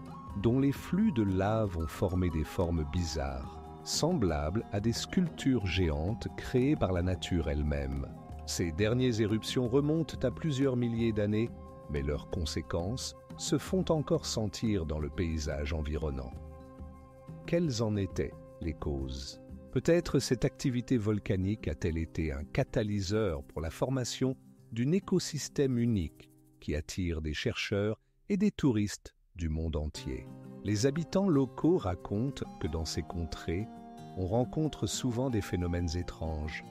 dont les flux de lave ont formé des formes bizarres, semblables à des sculptures géantes créées par la nature elle-même. Ces dernières éruptions remontent à plusieurs milliers d'années, mais leurs conséquences se font encore sentir dans le paysage environnant. Quelles en étaient les causes? Peut-être cette activité volcanique a-t-elle été un catalyseur pour la formation d'un écosystème unique qui attire des chercheurs et des touristes du monde entier. Les habitants locaux racontent que dans ces contrées, on rencontre souvent des phénomènes étranges,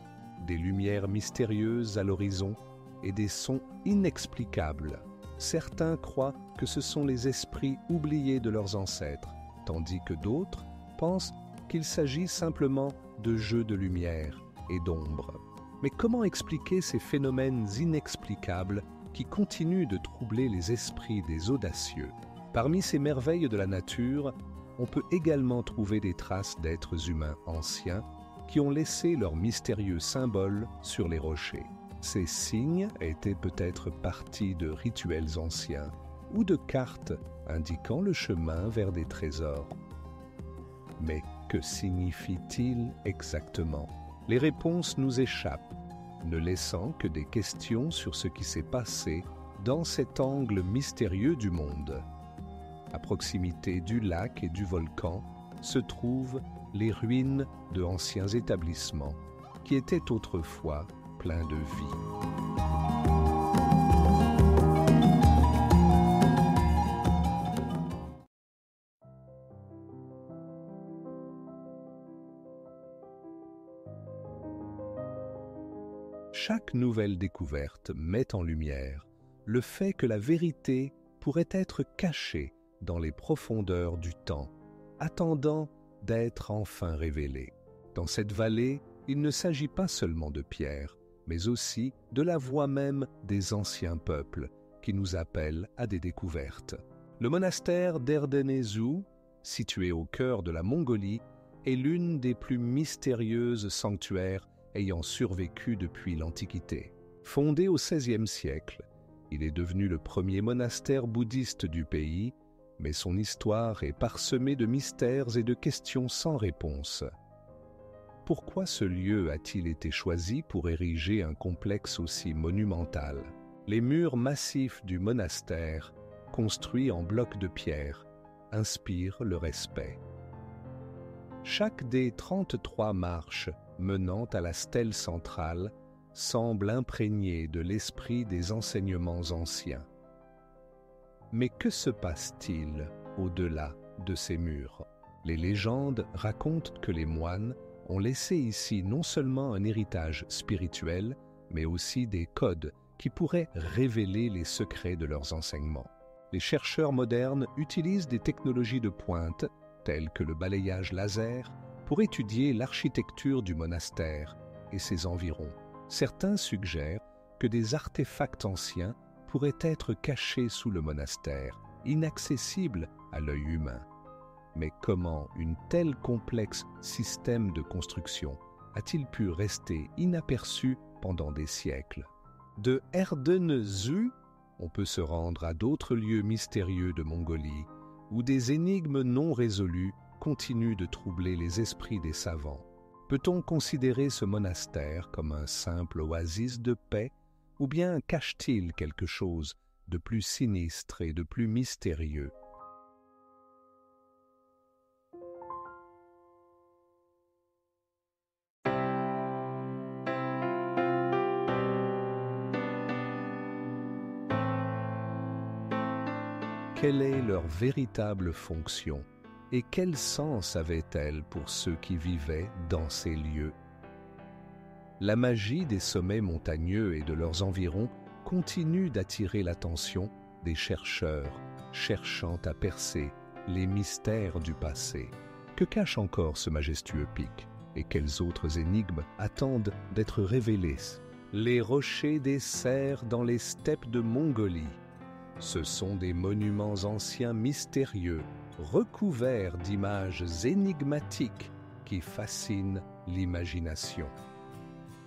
des lumières mystérieuses à l'horizon et des sons inexplicables. Certains croient que ce sont les esprits oubliés de leurs ancêtres, tandis que d'autres pensent qu'il s'agit simplement de jeux de lumière et d'ombre. Mais comment expliquer ces phénomènes inexplicables qui continuent de troubler les esprits des audacieux? Parmi ces merveilles de la nature, on peut également trouver des traces d'êtres humains anciens qui ont laissé leurs mystérieux symboles sur les rochers. Ces signes étaient peut-être partis de rituels anciens ou de cartes indiquant le chemin vers des trésors. Mais que signifie-t-il exactement? Les réponses nous échappent, ne laissant que des questions sur ce qui s'est passé dans cet angle mystérieux du monde. À proximité du lac et du volcan se trouvent les ruines de anciens établissements qui étaient autrefois pleins de vie. Chaque nouvelle découverte met en lumière le fait que la vérité pourrait être cachée dans les profondeurs du temps, attendant d'être enfin révélée. Dans cette vallée, il ne s'agit pas seulement de pierres, mais aussi de la voix même des anciens peuples qui nous appellent à des découvertes. Le monastère d'Erdenezu, situé au cœur de la Mongolie, est l'une des plus mystérieuses sanctuaires ayant survécu depuis l'Antiquité. Fondé au XVIe siècle, il est devenu le premier monastère bouddhiste du pays, mais son histoire est parsemée de mystères et de questions sans réponse. Pourquoi ce lieu a-t-il été choisi pour ériger un complexe aussi monumental? Les murs massifs du monastère, construits en blocs de pierre, inspirent le respect. Chaque des 33 marches menant à la stèle centrale semble imprégnée de l'esprit des enseignements anciens. Mais que se passe-t-il au-delà de ces murs? Les légendes racontent que les moines ont laissé ici non seulement un héritage spirituel, mais aussi des codes qui pourraient révéler les secrets de leurs enseignements. Les chercheurs modernes utilisent des technologies de pointe, telles que le balayage laser, pour étudier l'architecture du monastère et ses environs. Certains suggèrent que des artefacts anciens pourraient être cachés sous le monastère, inaccessibles à l'œil humain. Mais comment un tel complexe système de construction a-t-il pu rester inaperçu pendant des siècles? De Erdenezu, on peut se rendre à d'autres lieux mystérieux de Mongolie, où des énigmes non résolues continuent de troubler les esprits des savants. Peut-on considérer ce monastère comme un simple oasis de paix, ou bien cache-t-il quelque chose de plus sinistre et de plus mystérieux? Quelle est leur véritable fonction et quel sens avait-elle pour ceux qui vivaient dans ces lieux? La magie des sommets montagneux et de leurs environs continue d'attirer l'attention des chercheurs cherchant à percer les mystères du passé. Que cache encore ce majestueux pic et quelles autres énigmes attendent d'être révélées? Les rochers des cerfs dans les steppes de Mongolie. Ce sont des monuments anciens mystérieux, recouverts d'images énigmatiques qui fascinent l'imagination.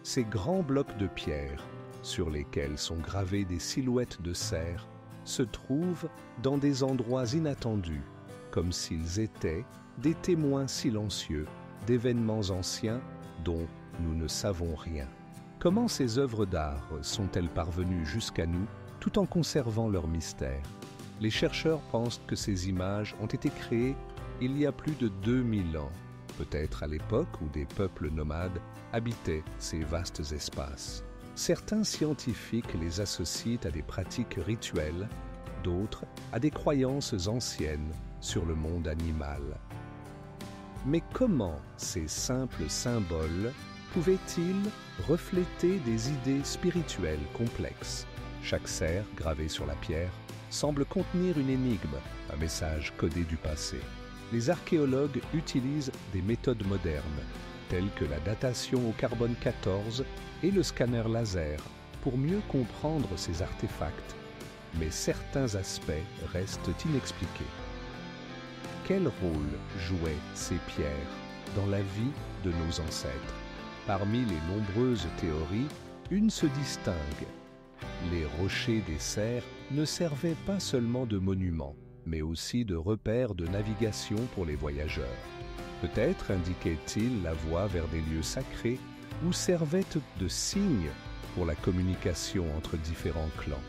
Ces grands blocs de pierre, sur lesquels sont gravées des silhouettes de cerfs, se trouvent dans des endroits inattendus, comme s'ils étaient des témoins silencieux d'événements anciens dont nous ne savons rien. Comment ces œuvres d'art sont-elles parvenues jusqu'à nous tout en conservant leur mystère? Les chercheurs pensent que ces images ont été créées il y a plus de 2000 ans, peut-être à l'époque où des peuples nomades habitaient ces vastes espaces. Certains scientifiques les associent à des pratiques rituelles, d'autres à des croyances anciennes sur le monde animal. Mais comment ces simples symboles pouvaient-ils refléter des idées spirituelles complexes? Chaque cerf gravé sur la pierre semble contenir une énigme, un message codé du passé. Les archéologues utilisent des méthodes modernes, telles que la datation au carbone 14 et le scanner laser, pour mieux comprendre ces artefacts. Mais certains aspects restent inexpliqués. Quel rôle jouaient ces pierres dans la vie de nos ancêtres? Parmi les nombreuses théories, une se distingue. Les rochers des cerfs ne servaient pas seulement de monuments, mais aussi de repères de navigation pour les voyageurs. Peut-être indiquaient-ils la voie vers des lieux sacrés ou servaient de signes pour la communication entre différents clans.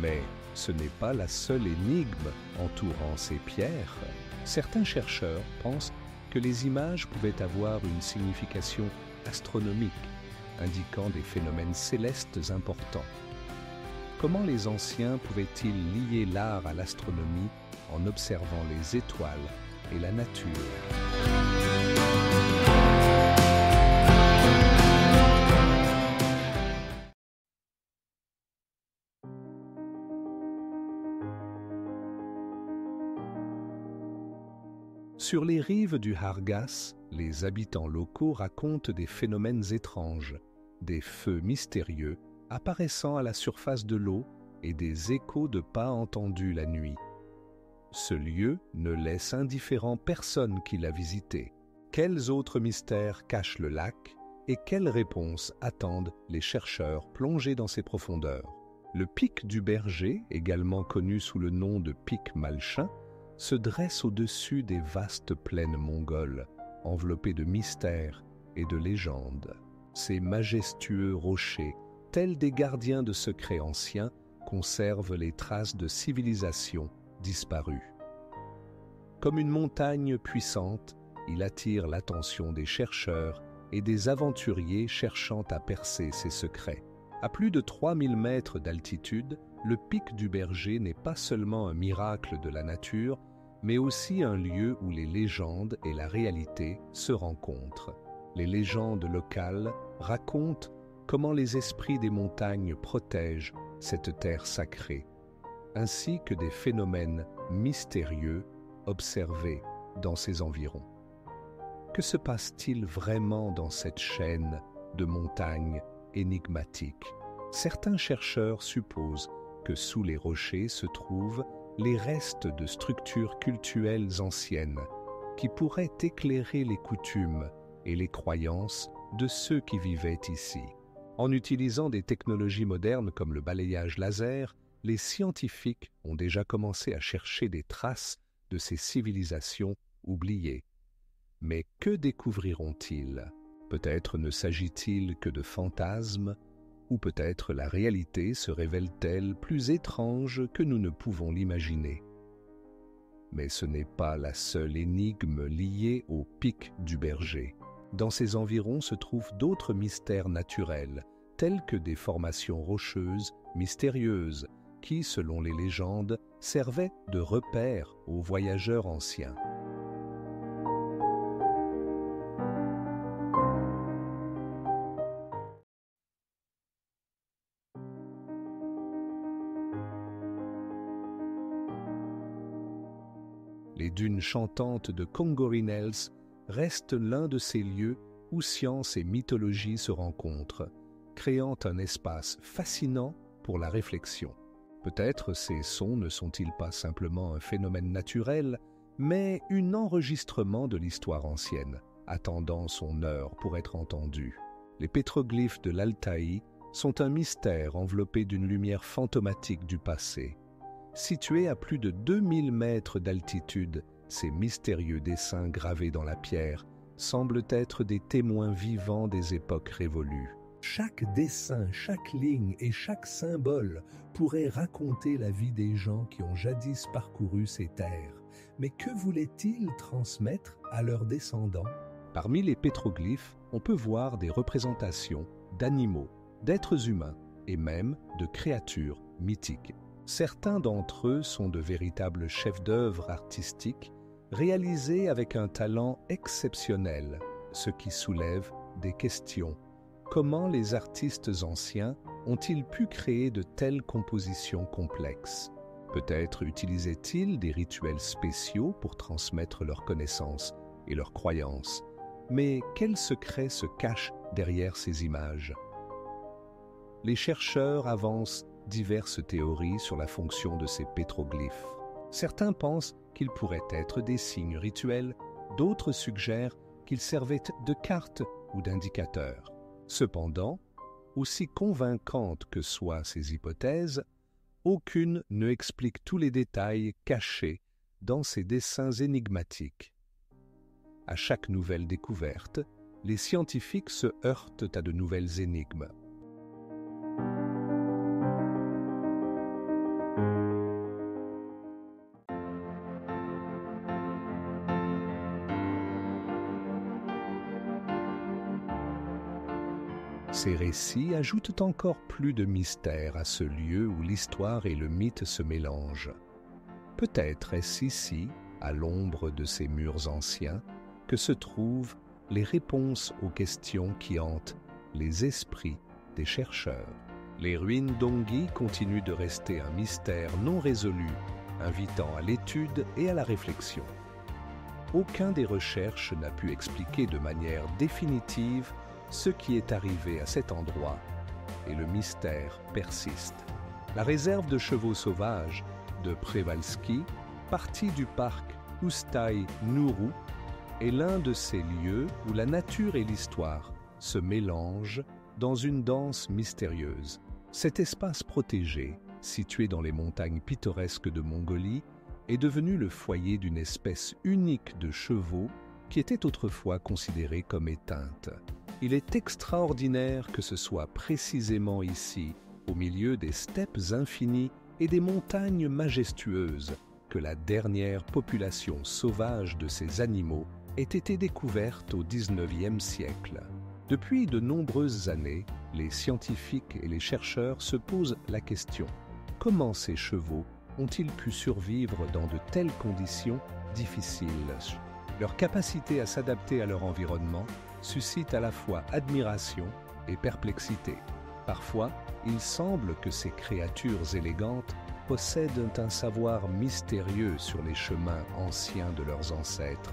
Mais ce n'est pas la seule énigme entourant ces pierres. Certains chercheurs pensent que les images pouvaient avoir une signification astronomique, indiquant des phénomènes célestes importants. Comment les anciens pouvaient-ils lier l'art à l'astronomie en observant les étoiles et la nature? Sur les rives du Hargas, les habitants locaux racontent des phénomènes étranges, des feux mystérieux apparaissant à la surface de l'eau et des échos de pas entendus la nuit. Ce lieu ne laisse indifférent personne qui l'a visité. Quels autres mystères cachent le lac et quelles réponses attendent les chercheurs plongés dans ses profondeurs? Le pic du Berger, également connu sous le nom de pic Malchin, se dresse au-dessus des vastes plaines mongoles, enveloppées de mystères et de légendes. Ces majestueux rochers, tels des gardiens de secrets anciens, conservent les traces de civilisations disparues. Comme une montagne puissante, il attire l'attention des chercheurs et des aventuriers cherchant à percer ses secrets. À plus de 3000 mètres d'altitude, le pic du Berger n'est pas seulement un miracle de la nature, mais aussi un lieu où les légendes et la réalité se rencontrent. Les légendes locales racontent comment les esprits des montagnes protègent cette terre sacrée, ainsi que des phénomènes mystérieux observés dans ses environs. Que se passe-t-il vraiment dans cette chaîne de montagnes énigmatiques? Certains chercheurs supposent que sous les rochers se trouvent les restes de structures cultuelles anciennes qui pourraient éclairer les coutumes et les croyances de ceux qui vivaient ici. En utilisant des technologies modernes comme le balayage laser, les scientifiques ont déjà commencé à chercher des traces de ces civilisations oubliées. Mais que découvriront-ils? Peut-être ne s'agit-il que de fantasmes, ou peut-être la réalité se révèle-t-elle plus étrange que nous ne pouvons l'imaginer. Mais ce n'est pas la seule énigme liée au pic du Berger. Dans ces environs se trouvent d'autres mystères naturels, tels que des formations rocheuses mystérieuses, qui, selon les légendes, servaient de repères aux voyageurs anciens. Les dunes chantantes de Kongorinels restent l'un de ces lieux où science et mythologie se rencontrent, créant un espace fascinant pour la réflexion. Peut-être ces sons ne sont-ils pas simplement un phénomène naturel, mais un enregistrement de l'histoire ancienne. attendant son heure pour être entendu. Les pétroglyphes de l'Altaï sont un mystère enveloppé d'une lumière fantomatique du passé. Situés à plus de 2000 mètres d'altitude, ces mystérieux dessins gravés dans la pierre semblent être des témoins vivants des époques révolues. Chaque dessin, chaque ligne et chaque symbole pourrait raconter la vie des gens qui ont jadis parcouru ces terres. Mais que voulaient-ils transmettre à leurs descendants? Parmi les pétroglyphes, on peut voir des représentations d'animaux, d'êtres humains et même de créatures mythiques. Certains d'entre eux sont de véritables chefs-d'œuvre artistiques réalisés avec un talent exceptionnel, ce qui soulève des questions. Comment les artistes anciens ont-ils pu créer de telles compositions complexes? Peut-être utilisaient-ils des rituels spéciaux pour transmettre leurs connaissances et leurs croyances. Mais quel secret se cache derrière ces images? Les chercheurs avancent diverses théories sur la fonction de ces pétroglyphes. Certains pensent qu'ils pourraient être des signes rituels, d'autres suggèrent qu'ils servaient de cartes ou d'indicateurs. Cependant, aussi convaincantes que soient ces hypothèses, aucune ne explique tous les détails cachés dans ces dessins énigmatiques. À chaque nouvelle découverte, les scientifiques se heurtent à de nouvelles énigmes. Ces récits ajoutent encore plus de mystère à ce lieu où l'histoire et le mythe se mélangent. Peut-être est-ce ici, à l'ombre de ces murs anciens, que se trouvent les réponses aux questions qui hantent les esprits des chercheurs. Les ruines d'Ongui continuent de rester un mystère non résolu, invitant à l'étude et à la réflexion. Aucun des recherches n'a pu expliquer de manière définitive ce qui est arrivé à cet endroit, et le mystère persiste. La réserve de chevaux sauvages de Przewalski, partie du parc Ustaï-Nourou, est l'un de ces lieux où la nature et l'histoire se mélangent dans une danse mystérieuse. Cet espace protégé, situé dans les montagnes pittoresques de Mongolie, est devenu le foyer d'une espèce unique de chevaux qui était autrefois considérée comme éteinte. Il est extraordinaire que ce soit précisément ici, au milieu des steppes infinies et des montagnes majestueuses, que la dernière population sauvage de ces animaux ait été découverte au XIXe siècle. Depuis de nombreuses années, les scientifiques et les chercheurs se posent la question: comment ces chevaux ont-ils pu survivre dans de telles conditions difficiles? Leur capacité à s'adapter à leur environnement suscite à la fois admiration et perplexité. Parfois, il semble que ces créatures élégantes possèdent un savoir mystérieux sur les chemins anciens de leurs ancêtres,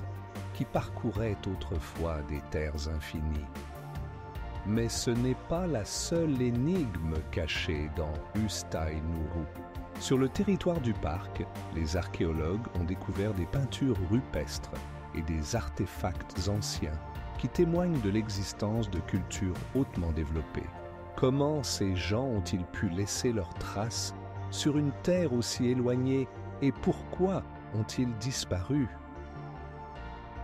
qui parcouraient autrefois des terres infinies. Mais ce n'est pas la seule énigme cachée dans Ustaï-Nourou. Sur le territoire du parc, les archéologues ont découvert des peintures rupestres et des artefacts anciens qui témoignent de l'existence de cultures hautement développées. Comment ces gens ont-ils pu laisser leurs traces sur une terre aussi éloignée et pourquoi ont-ils disparu?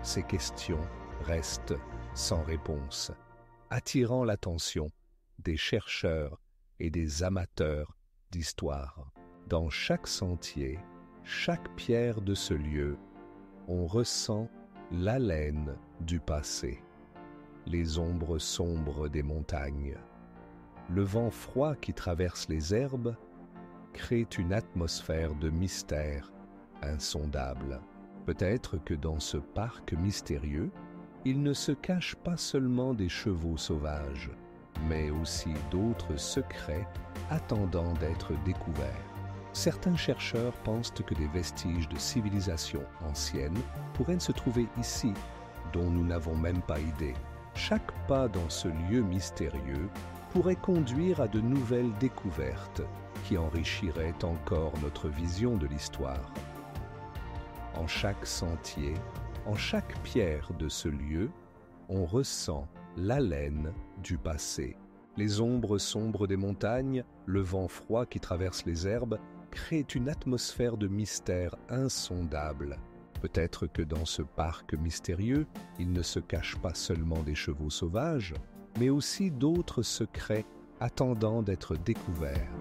Ces questions restent sans réponse, attirant l'attention des chercheurs et des amateurs d'histoire. Dans chaque sentier, chaque pierre de ce lieu, on ressent l'haleine du passé, les ombres sombres des montagnes. Le vent froid qui traverse les herbes crée une atmosphère de mystère insondable. Peut-être que dans ce parc mystérieux, il ne se cache pas seulement des chevaux sauvages, mais aussi d'autres secrets attendant d'être découverts. Certains chercheurs pensent que des vestiges de civilisations anciennes pourraient se trouver ici, dont nous n'avons même pas idée. Chaque pas dans ce lieu mystérieux pourrait conduire à de nouvelles découvertes qui enrichiraient encore notre vision de l'histoire. En chaque sentier, en chaque pierre de ce lieu, on ressent l'haleine du passé. Les ombres sombres des montagnes, le vent froid qui traverse les herbes, créent une atmosphère de mystère insondable. Peut-être que dans ce parc mystérieux, il ne se cache pas seulement des chevaux sauvages, mais aussi d'autres secrets attendant d'être découverts.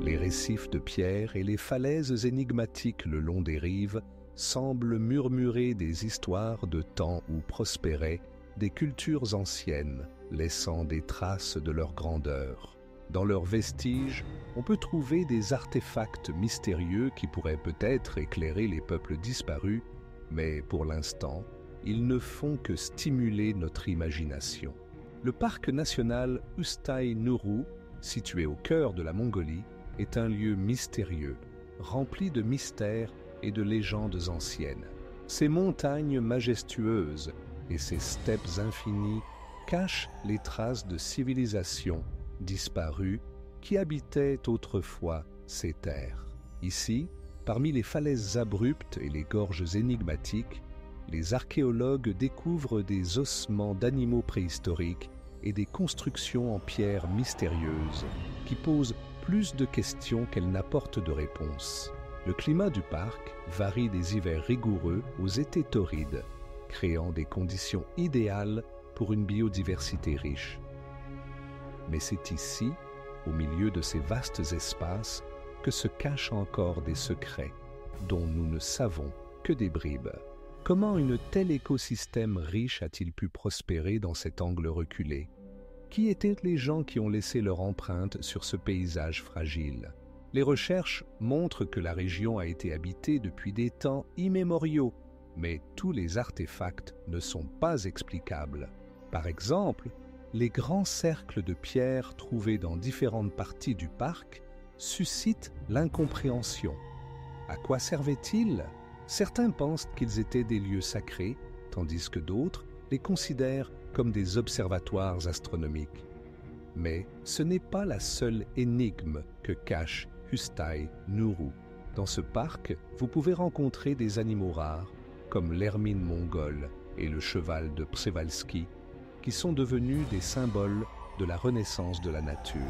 Les récifs de pierre et les falaises énigmatiques le long des rives semblent murmurer des histoires de temps où prospéraient des cultures anciennes, laissant des traces de leur grandeur. Dans leurs vestiges, on peut trouver des artefacts mystérieux qui pourraient peut-être éclairer les peuples disparus, mais pour l'instant, ils ne font que stimuler notre imagination. Le parc national Ustai Nuru, situé au cœur de la Mongolie, est un lieu mystérieux, rempli de mystères et de légendes anciennes. Ces montagnes majestueuses et ces steppes infinies cachent les traces de civilisations disparues qui habitaient autrefois ces terres. Ici, parmi les falaises abruptes et les gorges énigmatiques, les archéologues découvrent des ossements d'animaux préhistoriques et des constructions en pierre mystérieuses qui posent plus de questions qu'elles n'apportent de réponses. Le climat du parc varie des hivers rigoureux aux étés torrides, créant des conditions idéales pour une biodiversité riche. Mais c'est ici, au milieu de ces vastes espaces, que se cachent encore des secrets dont nous ne savons que des bribes. Comment un tel écosystème riche a-t-il pu prospérer dans cet angle reculé? Qui étaient les gens qui ont laissé leur empreinte sur ce paysage fragile? Les recherches montrent que la région a été habitée depuis des temps immémoriaux, mais tous les artefacts ne sont pas explicables. Par exemple, les grands cercles de pierre trouvés dans différentes parties du parc suscitent l'incompréhension. À quoi servaient-ils? Certains pensent qu'ils étaient des lieux sacrés, tandis que d'autres les considèrent comme des observatoires astronomiques. Mais ce n'est pas la seule énigme que cache Ustai Nuru. Dans ce parc, vous pouvez rencontrer des animaux rares, comme l'hermine mongole et le cheval de Przewalski, qui sont devenus des symboles de la renaissance de la nature.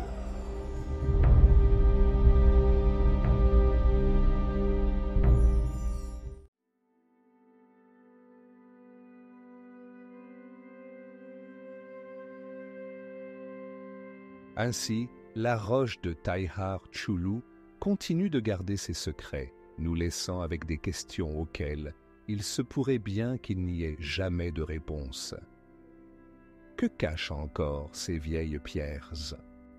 Ainsi, la roche de Taihar Chulu continue de garder ses secrets, nous laissant avec des questions auxquelles il se pourrait bien qu'il n'y ait jamais de réponse. Que cachent encore ces vieilles pierres?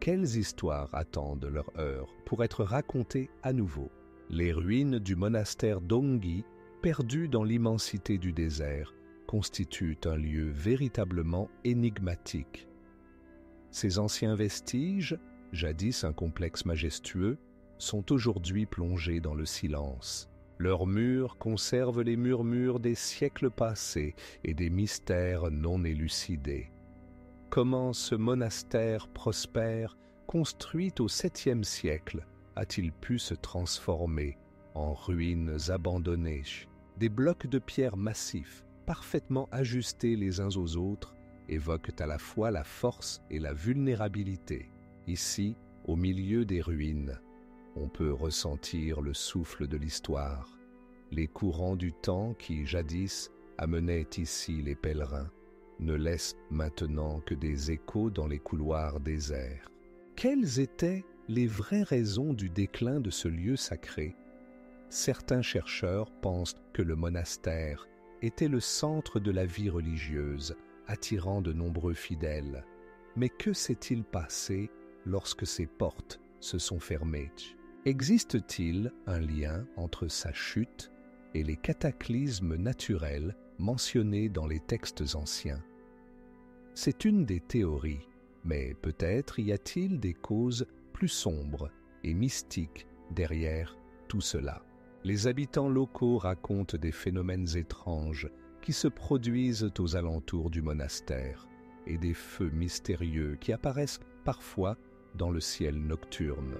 Quelles histoires attendent leur heure pour être racontées à nouveau? Les ruines du monastère d'Onghi, perdu dans l'immensité du désert, constituent un lieu véritablement énigmatique. Ces anciens vestiges, jadis un complexe majestueux, sont aujourd'hui plongés dans le silence. Leurs murs conservent les murmures des siècles passés et des mystères non élucidés. Comment ce monastère prospère, construit au 7e siècle, a-t-il pu se transformer en ruines abandonnées? Des blocs de pierre massifs, parfaitement ajustés les uns aux autres, évoquent à la fois la force et la vulnérabilité. Ici, au milieu des ruines, on peut ressentir le souffle de l'histoire, les courants du temps qui, jadis, amenaient ici les pèlerins, ne laissent maintenant que des échos dans les couloirs déserts. Quelles étaient les vraies raisons du déclin de ce lieu sacré? Certains chercheurs pensent que le monastère était le centre de la vie religieuse, attirant de nombreux fidèles. Mais que s'est-il passé lorsque ces portes se sont fermées? Existe-t-il un lien entre sa chute et les cataclysmes naturels mentionnés dans les textes anciens? C'est une des théories, mais peut-être y a-t-il des causes plus sombres et mystiques derrière tout cela. Les habitants locaux racontent des phénomènes étranges qui se produisent aux alentours du monastère, et des feux mystérieux qui apparaissent parfois dans le ciel nocturne.